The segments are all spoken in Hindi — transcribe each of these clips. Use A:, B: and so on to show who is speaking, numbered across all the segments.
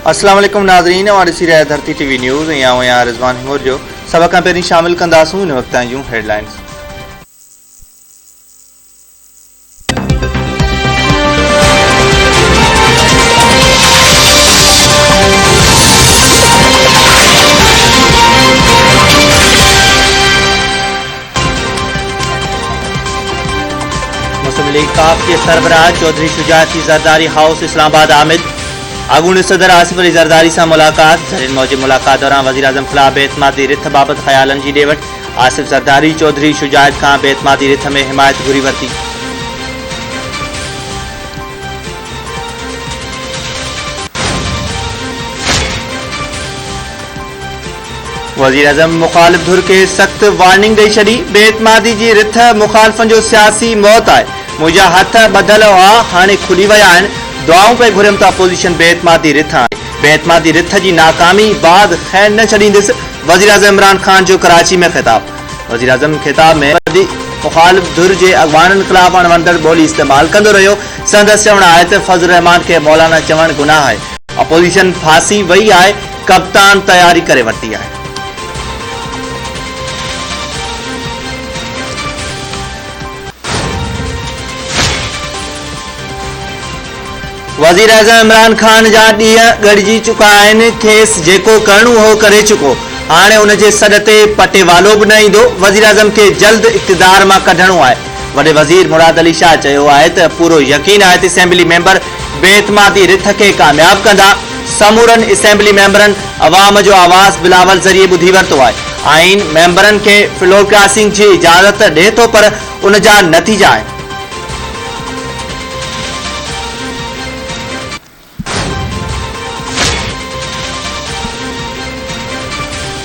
A: अस्सलाम वालेकुम नाज़रीन, और इसी रहे धरती टीवी न्यूज़ या रिजवान हिमोर जो सब खां पहिरीं शामिल कंदासूं इन वक्त जूं हेडलाइंस। मुस्लिम लीग काफ के सरबराह चौधरी शुजात की जरदारी हाउस इस्लामाबाद आमिद। आगून सदर आसिफ अली जरदारी से मुलाकात। ज़रीन मौजूद मुलाकात दौरान वज़ीर आज़म ख़िलाफ़ बेतमादी रिथ बाबत ख़यालन की डेवट। आसिफ जरदारी चौधरी शुजात खां बेतमादी रिथ में हिमायत घुरी वरती। वज़ीर आज़म मुखालिफ धुर के सख्त वार्निंग दी छड़ी। बेतमादी की रिथ मुखालिफन जो सियासी मौत है, मुझा हथ बधल हुआ हाणे खुली विया आहिनि। दुआऊं पे घुरम था अपोजिशन बेतमादी रिथ आहे। बेतमादी रिथ की नाकामी बाद खैर न छड़ींदुसि। वज़ीर आज़म इमरान खान जो कराची में खिताब। वज़ीर आज़म खिताब में मुखालिफ धुर के अगवाननि खिलाफ़ अणवंदड़ ॿोली इस्तेमाल कंदो रहियो। संदसि चवण आहे त फज़ल रहमान के मौलाना चवण गुनाह है। अपोजिशन फांसी वही है, कप्तान तैयारी करे वरती है। वज़ीर आज़म इमरान खान जा ॾींहं गॾिजी चुका आहिनि। खेसि जेको करणो हो करे चुको, हाणे उनजे सॾ ते पटेवालो बि न ईंदो। वज़ीर आज़म के जल्द इक़्तिदार मां कढणो आहे। वॾे वज़ीर मुराद अली शाह चयो आहे त पूरो यकीन आहे त असेंबली मेंबर बेतमादी रिथ खे कामयाब कंदा। समूरनि असेंबली मेंबरनि अवाम जो आवाज़ बिलावल ज़रिए ॿुधी वरितो आहे। आइन मेंबरनि खे फ्लोर क्रॉसिंग जी इजाज़त ॾिए थो, पर उन जा नतीजा आहिनि।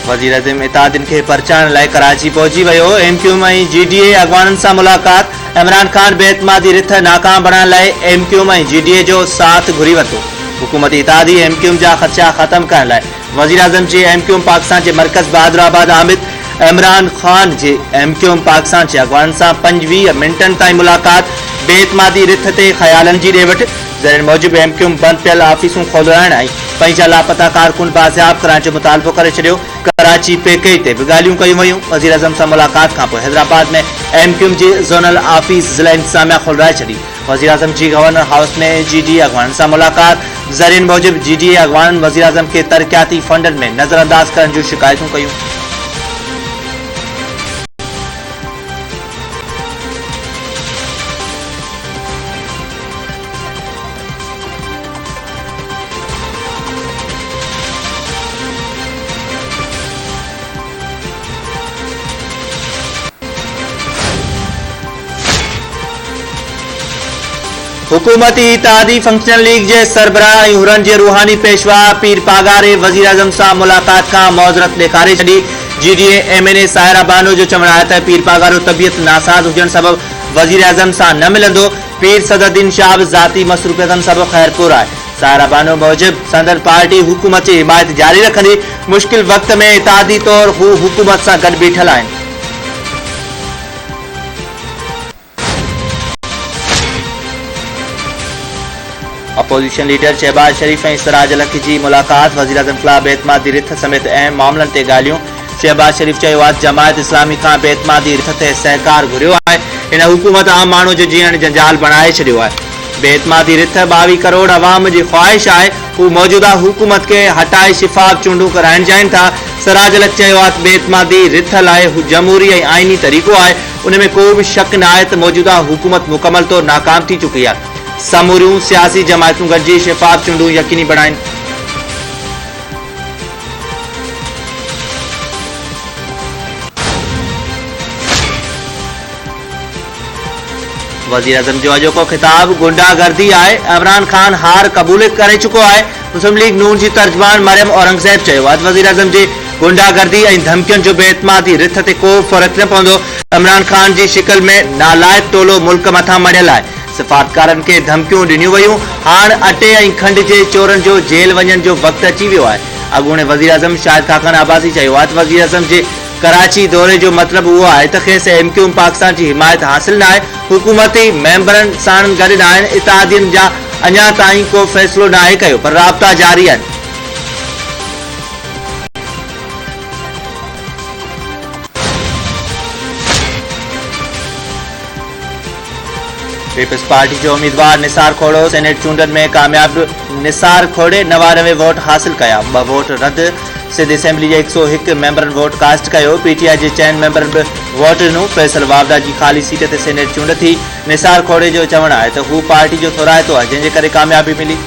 A: वज़ीर आज़म इतादिन के परचाण लाइ कराची पहुंची वियो। MQM ऐं GDA अगवाननि सां मुलाकात। इमरान खान बेतमादी रिथ नाकाम बणाइण लाइ MQM ऐं GDA जो साथ घुरी वरितो। हुकूमती इतादी MQM जा ख़दशा ख़त्म करण लाइ वज़ीर आज़म जे MQM पाकिस्तान के मरकज़ बहादुराबाद आमिद। इमरान खान जे MQM पाकिस्तान के अगवाननि सां 25 मिनटनि ताईं मुलाकात। बेतमादी रिथ ते ख़यालन जी ॾेवट। ज़रीन मौजूद MQM बंद पियल ऑफिसूं खोलाइण ऐं पंहिंजा लापता कारकुन बाज़ियाब करण जो मुतालबो करे छॾियो। कराची पैकेज ते बि ॻाल्हियूं कयूं वयूं। वज़ीर आज़म सां मुलाकात खां पोइ हैदराबाद में MQM जी ज़ोनल ऑफिस ज़िला इंतज़ामिया खोलाए छॾी। वज़ीर आज़म जी गवर्नर हाउस में GDA अगवाननि सां मुलाकात। ज़रीन मौजूद GDA अगवाननि वज़ीर आज़म के तरक़ियाती फंडनि में नज़रअंदाज करण जूं शिकायतूं कयूं। हुकूमती इत्तेहादी फंक्शनल लीग के सरबराह ऐं हुरन जे रूहानी पेशवा पीर पागारे वज़ीर आज़म सां मुलाकात खां मौज़रत ॾेखारे छॾी। GDA MNA साहिरा बानो जो चवण आहे त पीर पागारो तबियत नासाज़ हुजण सबब वज़ीर आज़म सां न मिलंदो। पीर सदरुद्दीन शाह बि ज़ाती मसरूफ़ियतनि सबब ख़ैरपुर आहे। साहिरा बानो मूजिब संदन पार्टी हुकूमत जी हिमायत जारी रखंदी। मुश्किल वक़्त में इत्तेहादी तौर हू हुकूमत सां गॾु बीठल आहिनि। अपोजिशन लीडर शहबाज शरीफ ऐं सिराज लखी जी मुलाकात। वज़ीर आज़म ख़िलाफ़ बेतमादी रिथ समेत अहम मामलनि ते ॻाल्हियूं। शहबाज शरीफ चयो आहे जमायत इस्लामी खां बेतमादी रिथ ते सहकार घुरियो आहे। हिन हुकूमत आम माण्हू जो जीअण जंजाल बणाए छॾियो आहे। बेतमादी रिथ 22 करोड़ अवाम जी ख़्वाहिश आहे। हू मौजूदा हुकूमत के हटाए शिफाफ चूंडूं कराइण चाहिनि था। सिराज लख चयो आहे त बेतमादी रिथ लाइ जमहूरी ऐं आइनी तरीक़ो आहे। उन में को बि शक न आहे त मौजूदा हुकूमत मुकमल तौर नाकाम थी चुकी आहे। समूरियूं सियासी जमायतूं गॾिजी शिफाफ चूंडूं यकीनी बणाइनि। वज़ीर आज़म जो अॼोको खिताब गुंडागर्दी आहे। इमरान खान हार क़बूल करे चुको आहे। मुस्लिम लीग नून जी तर्जमान मरियम औरंगज़ेब चयो आहे वज़ीर आज़म जी गुंडागर्दी ऐं धमकियुनि जो बेतमादी रिथ ते को फ़र्क़ न पवंदो। इमरान खान जी शिकल में नालायक टोलो मुल्क मथां मढ़ियल आहे। सिफ़ारतकारनि खे धमकियूं ॾिनियूं वयूं। हाणे अटे ऐं खंड जे चोरनि जो जेल वञण जो वक़्तु अची वियो आहे। अॻूणे वज़ीर आज़म शाहिद खाक़ान आबासी चयो आहे त वज़ीर आज़म जे कराची दौरे जो मतलब वो है तो खेसि MQM पाकिस्तान की हिमायत हासिल न है। हुकूमती मेंबरन साण गॾु न आहिनि। इत्तेहादियुनि जा अञा ताईं को फ़ैसिलो न आहे कयो, पर राब्ता जारी आहिनि। पीपल्स पार्टी जो उम्मीदवार निसार खोड़ो सेनेट चूंडन में कामयाब। निसार खोड़े 99 वोट हासिल कया। 2 वोट रद्द। सिंध असेंबली जे 101 मेंबरन वोट कास्ट कयो। पीटीआई जे 4 मेंबरन वोट ॾिनो। फैसल वावदा जी खाली सीट ते सेनेट चूंड थी। निसार खोड़े जो चवण आहे त हू पार्टी जो थोराइतो आहे जंहिंजे करे कामयाबी मिली।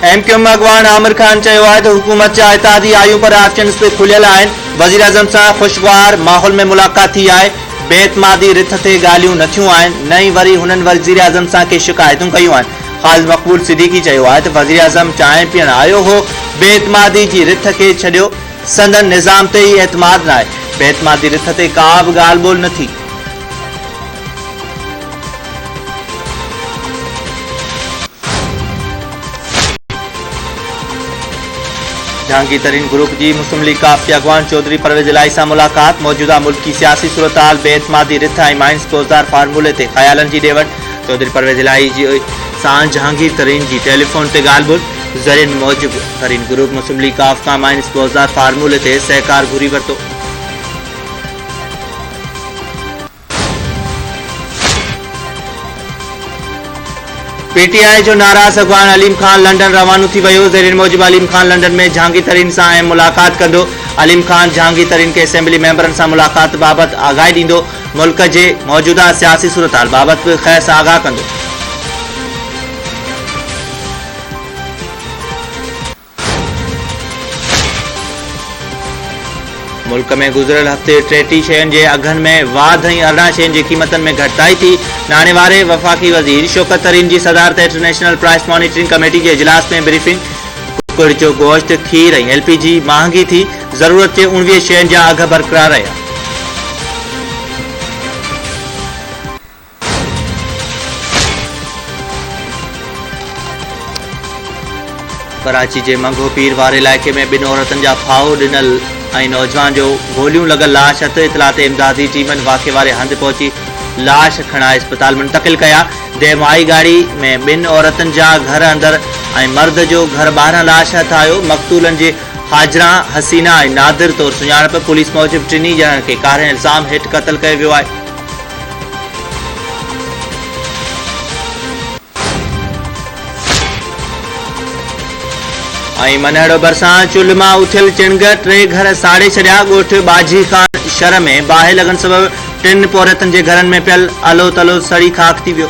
A: एमक्यूएम अगवान आमिर खान चयो आहे त हुकूमत जा इत्तेहादी आयूं पर ऑप्शन्स पे खुलियल आहिनि। वज़ीर आज़म सां खुशगवार माहौल में मुलाक़ात थी आहे। बेतमादी रिथ ते ॻाल्हियूं न थियूं आहिनि। न ई वरी हुननि वज़ीर आज़म सां के शिकायतूं कयूं आहिनि। ख़ालिद मक़बूल सिद्दीकी चयो आहे त वज़ीर आज़म चांहि पीअण आयो हो, बेतमादी जी रिथ खे छॾियो। संदन निज़ाम ते ई एतमाद न आहे। बेतमादी रिथ ते का बि ॻाल्हि ॿोल न थी। जहांगीर तरीन ग्रुप की मुस्लिम लीग काफ के अगवान चौधरी परवेज इलाही से मुलाकात। मौजूदा मुल्की सियासी सूरत-हाल बेतमादी रिथ ऐं माइंस पोज़दार फार्मूले ते ख़यालन जी ॾेवण। चौधरी परवेज इलाही जी सां जहांगीर तरीन जी टेलीफोन ते ॻाल्हि ॿोल। ज़रीन मौजूब तरीन ग्रुप मुस्लिम लीग काफ का माइंस पोज़दार फार्मूले ते सहकार घुरी वरितो। पीटीआई जो नाराज़ अगवान अलीम खान लंडन रवानो थी वियो। ज़रीन मौजूब अलीम खान लंडन में जहांगीर तरीन सां मुलाक़ात कंदो। अलीम खान जहांगीर तरीन के असेंबली मेंबरन सां मुलाक़ात बाबत आगाही ॾींदो। मुल्क जे मौजूदा सियासी सूरत-हाल बाबत बि ख़ैस आगाह कंदो। मुल्क में गुज़िरियल हफ़्ते 33 शयुनि जे अघनि में वाध ऐं 18 शयुनि जी क़ीमतनि में घटिताई थी। नाणे वारे वफ़ाक़ी वज़ीर शौकत तरीन जी सदारत हेठि नेशनल प्राइस मॉनिटरिंग कमेटी जे इजलास में ब्रीफिंग। कुकुड़ जो गोश्त, खीर ऐं एलपीजी महांगी थी। ज़रूरत जे 19 शयुनि जा अघ बरक़रार रहिया। कराची जे मंगो पीर वारे इलाइक़े में 2 औरतुनि जा फाहो ॾिनल ऐं नौजवान जो गोलियूं लॻल लाश हथ। इतला ते इमदादी टीमनि वाक़े वारे हंधि पहुची लाश खणाए अस्पताल मुंतक़िल कया। देमाई गाड़ी में 2 औरतुनि जा घर अंदर ऐं मर्द जो घर ॿाहिरां लाश हथ आयो। मक़तूलनि जे हाजरा, हसीना ऐं नादिर तौरु सुञाणप। पुलिस मूजिबि 3 ॼणनि खे कारे इल्ज़ाम हेठि क़त्ल कयो वियो आहे। ऐं मनहड़ो बरसां चुल्ह मां उथियल चिणग 3 घर साड़े छॾिया। ॻोठ बाजी खान शहर में बाहि लॻण सबबि 3 पौरतनि जे घरनि में पियल अलो तलो सड़ी खाक थी वियो।